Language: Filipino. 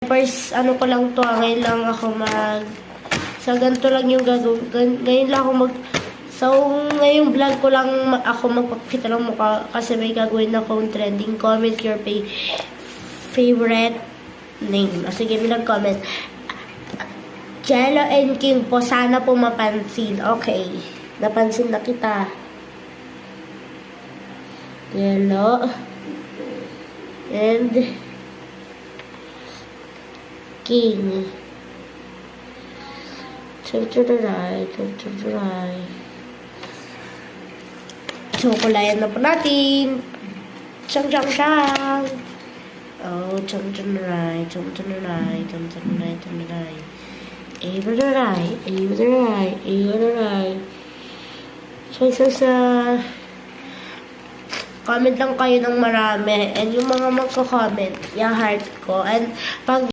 First, ano ko lang to, ngayon lang ako sa ganito lang yung gagawin. Ngayon lang ako so, ngayong vlog ko lang ako magpapakita ng mukha kasi may gagawin akong trending. Comment your favorite name. Sige, may nag-comment. Jello and King po, sana po mapansin. Okay. Napansin na kita. Jello and King. Turn to the right. So, kulayan na po natin. Chang. Oh, turn to the right. Over the right. So, comment lang kayo ng marami. And yung mga magko-comment, i-heart ko. And pag